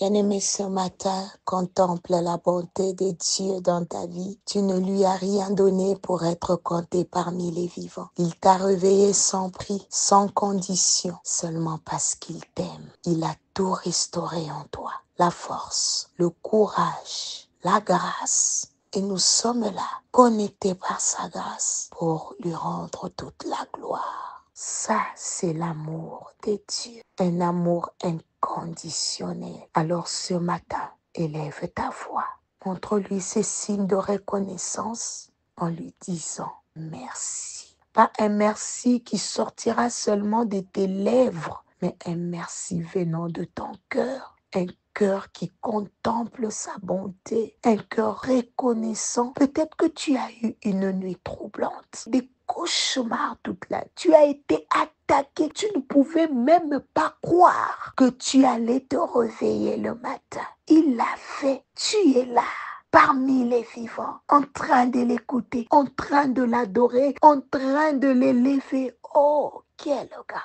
Bien-aimé, ce matin, contemple la bonté de Dieu dans ta vie. Tu ne lui as rien donné pour être compté parmi les vivants. Il t'a réveillé sans prix, sans condition, seulement parce qu'il t'aime. Il a tout restauré en toi. La force, le courage, la grâce. Et nous sommes là, connectés par sa grâce, pour lui rendre toute la gloire. Ça, c'est l'amour de Dieu. Un amour inconditionnel. Alors ce matin, élève ta voix. Montre-lui ces signes de reconnaissance en lui disant merci. Pas un merci qui sortira seulement de tes lèvres, mais un merci venant de ton cœur. Un cœur qui contemple sa bonté, un cœur reconnaissant. Peut-être que tu as eu une nuit troublante, des cauchemars toute la nuit. Tu as été attaqué, tu ne pouvais même pas croire que tu allais te réveiller le matin. Il l'a fait, tu es là. Parmi les vivants, en train de l'écouter, en train de l'adorer, en train de l'élever. Oh, quelle grâce!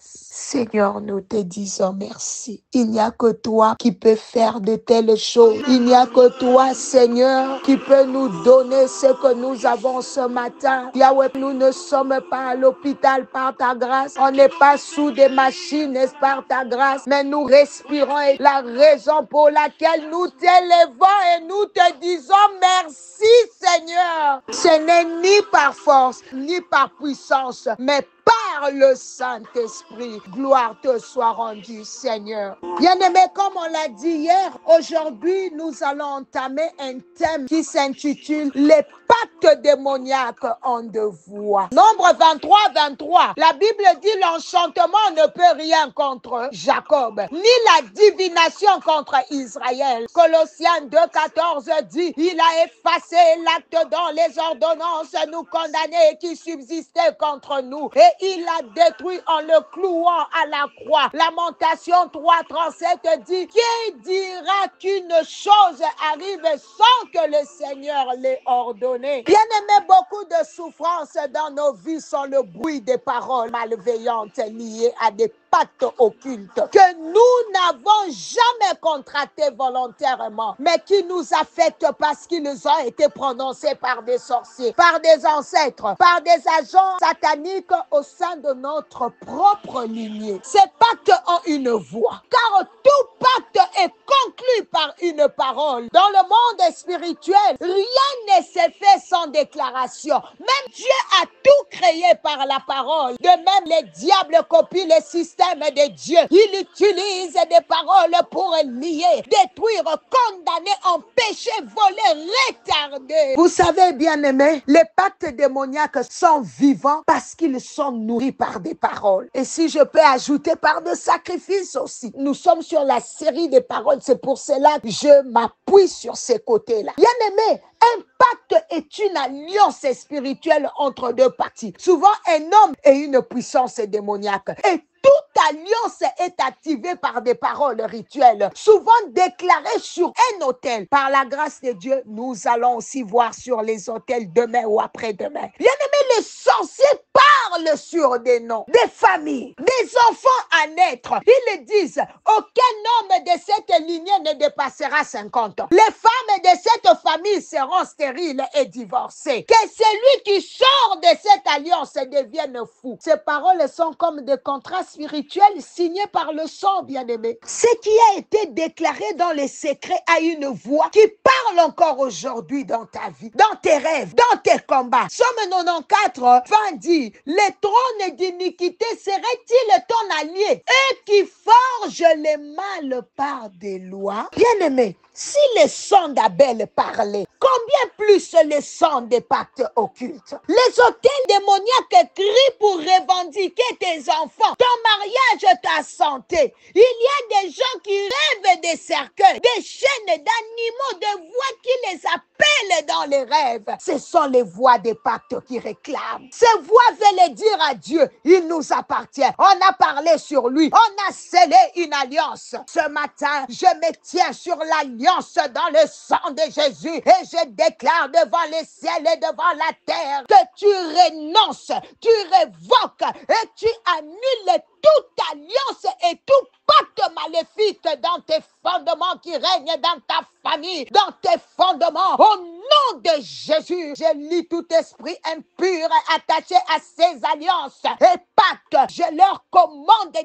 Seigneur, nous te disons merci. Il n'y a que toi qui peux faire de telles choses. Il n'y a que toi, Seigneur, qui peut nous donner ce que nous avons ce matin. Yahweh, nous ne sommes pas à l'hôpital par ta grâce. On n'est pas sous des machines par ta grâce, mais nous respirons et la raison pour laquelle nous t'élevons et nous te disons merci, Seigneur. Ce n'est ni par force, ni par puissance, mais par le Saint-Esprit. Gloire te soit rendue, Seigneur. Bien-aimé, comme on l'a dit hier, aujourd'hui, nous allons entamer un thème qui s'intitule « Les pactes démoniaques en deux voies ». Nombre 23, 23. La Bible dit « L'enchantement ne peut rien contre Jacob, ni la divination contre Israël ». Colossiens 2, 14 dit « Il a effacé l'acte dans les ordonnances nous condamnées qui subsistaient contre nous. Et il a détruit en le clouant à la croix. » Lamentation 3, 37 dit « Qui dira qu'une chose arrive sans que le Seigneur l'ait ordonné ?» Bien-aimé, beaucoup de souffrances dans nos vies sont le bruit des paroles malveillantes liées à des pactes occultes que nous n'avons jamais contractés volontairement, mais qui nous affectent parce qu'ils ont été prononcés par des sorciers, par des ancêtres, par des agents sataniques au sein de notre propre lignée. Ces pactes ont une voix, car tout pacte est conclu par une parole. Dans le monde spirituel, rien ne s'est fait sans déclaration. Même Dieu a tout créé par la parole. De même, les diables copient les systèmes de Dieu. Il utilise des paroles pour lier, détruire, condamner, empêcher, voler, retarder. Vous savez, bien-aimés, les pactes démoniaques sont vivants parce qu'ils sont nourris par des paroles. Et si je peux ajouter par des sacrifices aussi. Nous sommes sur la série des paroles. C'est pour cela que je m'appuie sur ces côtés-là. Bien-aimés, un pacte est une alliance spirituelle entre deux parties. Souvent, un homme et une puissance démoniaque. Et toute alliance est activée par des paroles rituelles, souvent déclarées sur un autel. Par la grâce de Dieu, nous allons aussi voir sur les autels demain ou après-demain. Bien-aimés, les sorciers parlent sur des noms, des familles, des enfants à naître. Ils disent, aucun homme de cette lignée ne dépassera 50 ans. Les femmes de cette famille seront stériles et divorcées. Que celui qui sort de cette alliance devienne fou. Ces paroles sont comme des contrats spirituels signés par le sang, bien-aimé. Ce qui a été déclaré dans les secrets a une voix qui parle encore aujourd'hui dans ta vie, dans tes rêves, dans tes combats. Somme 94, 20 dit, les trônes d'iniquité seraient-ils ton allié? Eux qui forgent les mal par des lois. Bien-aimé, si les sons d'Abel parlaient, combien plus les sons des pactes occultes? Les autels démoniaques crient pour revendiquer tes enfants, ton mariage, ta santé. Il y a des gens qui rêvent des cercueils, des chaînes d'animaux, de voix qui les appellent dans les rêves. Ce sont les voix des pactes qui réclament. Ces voix veulent dire à Dieu, il nous appartient. On a parlé sur lui, on a scellé une alliance. Ce matin, je me tiens sur l'alliance alliance dans le sang de Jésus. Et je déclare devant les ciels et devant la terre que tu renonces, tu révoques et tu annules toute alliance et tout pacte maléfique dans tes fondements qui règnent dans ta famille, dans tes fondements. Au nom de Jésus, je lis tout esprit impur attaché à ces alliances et pactes. Je leur commande de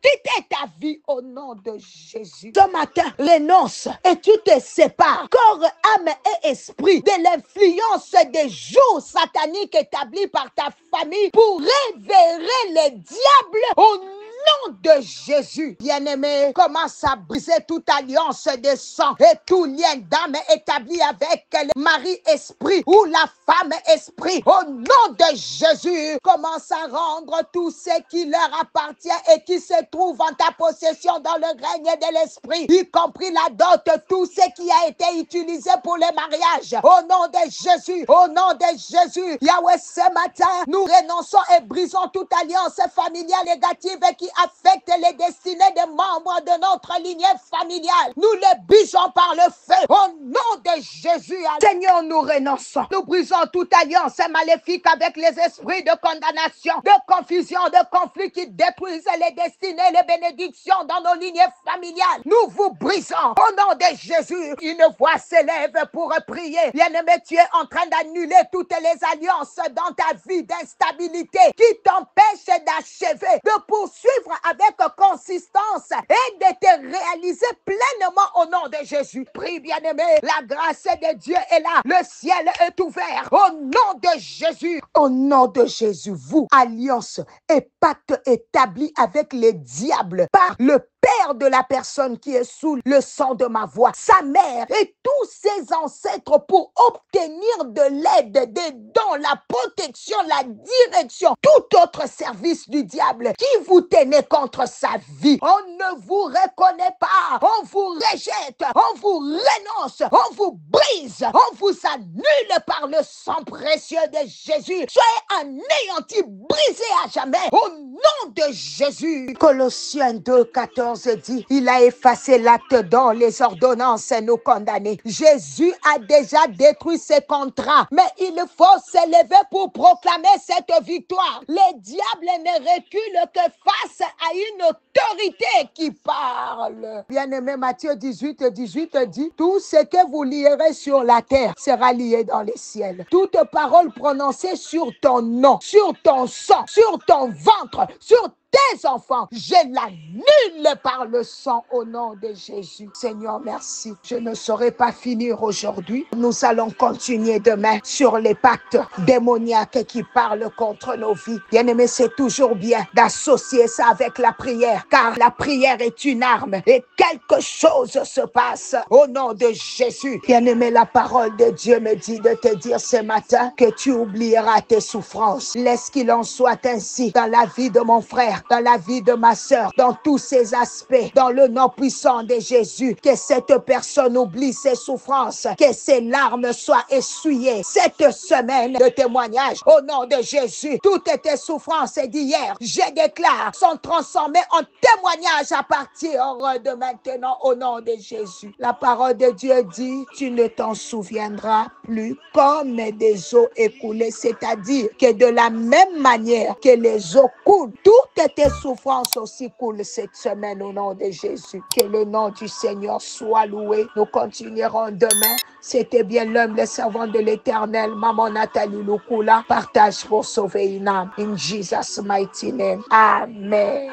quitter ta vie au nom de Jésus. Ce matin, renonce et tu te sépares, corps, âme et esprit, de l'influence des jours sataniques établis par ta famille pour révérer les diables au nom de Jésus. Bien-aimé, commence à briser toute alliance de sang et tout lien d'âme établi avec le mari-esprit ou la femme-esprit. Au nom de Jésus, commence à rendre tout ce qui leur appartient et qui se trouve en ta possession dans le règne de l'esprit, y compris la dot, tout ce qui a été utilisé pour le mariage. Au nom de Jésus, au nom de Jésus, Yahweh, ce matin, nous renonçons et brisons toute alliance familiale négative qui affecte les destinées des membres de notre lignée familiale. Nous les brisons par le feu. Au nom de Jésus, Seigneur, nous renonçons. Nous brisons toute alliance maléfique avec les esprits de condamnation, de confusion, de conflit qui détruisent les destinées, les bénédictions dans nos lignées familiales. Nous vous brisons. Au nom de Jésus, une voix s'élève pour prier. Bien-aimé, tu es en train d'annuler toutes les alliances dans ta vie d'instabilité qui t'empêchent d'achever, de poursuivre avec consistance et de te réaliser pleinement au nom de Jésus. Prie, bien-aimé, la grâce de Dieu est là. Le ciel est ouvert. Au nom de Jésus. Au nom de Jésus, vous, alliance et pacte établi avec les diables par le père de la personne qui est sous le sang de ma voix, sa mère et tous ses ancêtres pour obtenir de l'aide, des dons, la protection, la direction, tout autre service du diable qui vous tenait contre sa vie. On ne vous reconnaît pas, on vous rejette, on vous renonce, on vous brise, on vous annule par le sang précieux de Jésus. Soyez anéantis, brisés à jamais au nom de Jésus. Colossiens 2:14 dit, il a effacé l'acte dont les ordonnances nous condamnaient. Jésus a déjà détruit ses contrats, mais il faut s'élever pour proclamer cette victoire. Les diables ne reculent que face à une autorité qui parle. Bien-aimé, Matthieu 18:18 dit, tout ce que vous lierez sur la terre sera lié dans les ciels. Toute parole prononcée sur ton nom, sur ton sang, sur ton ventre, sur tes enfants, je l'annule par le sang au nom de Jésus. Seigneur, merci. Je ne saurais pas finir aujourd'hui. Nous allons continuer demain sur les pactes démoniaques qui parlent contre nos vies. Bien-aimé, c'est toujours bien d'associer ça avec la prière, car la prière est une arme et quelque chose se passe au nom de Jésus. Bien-aimé, la parole de Dieu me dit de te dire ce matin que tu oublieras tes souffrances. Laisse qu'il en soit ainsi dans la vie de mon frère, dans la vie de ma sœur, dans tous ses aspects, dans le nom puissant de Jésus, que cette personne oublie ses souffrances, que ses larmes soient essuyées. Cette semaine de témoignage, au nom de Jésus, toutes tes souffrances d'hier, je déclare, sont transformées en témoignage à partir de maintenant, au nom de Jésus. La parole de Dieu dit, tu ne t'en souviendras plus comme des eaux écoulées, c'est-à-dire que de la même manière que les eaux coulent, toutes tes souffrances aussi coulent cette semaine au nom de Jésus. Que le nom du Seigneur soit loué. Nous continuerons demain. C'était bien l'humble servant de l'Éternel, Maman Nathalie Lukula. Partage pour sauver une âme. In Jesus' mighty name. Amen.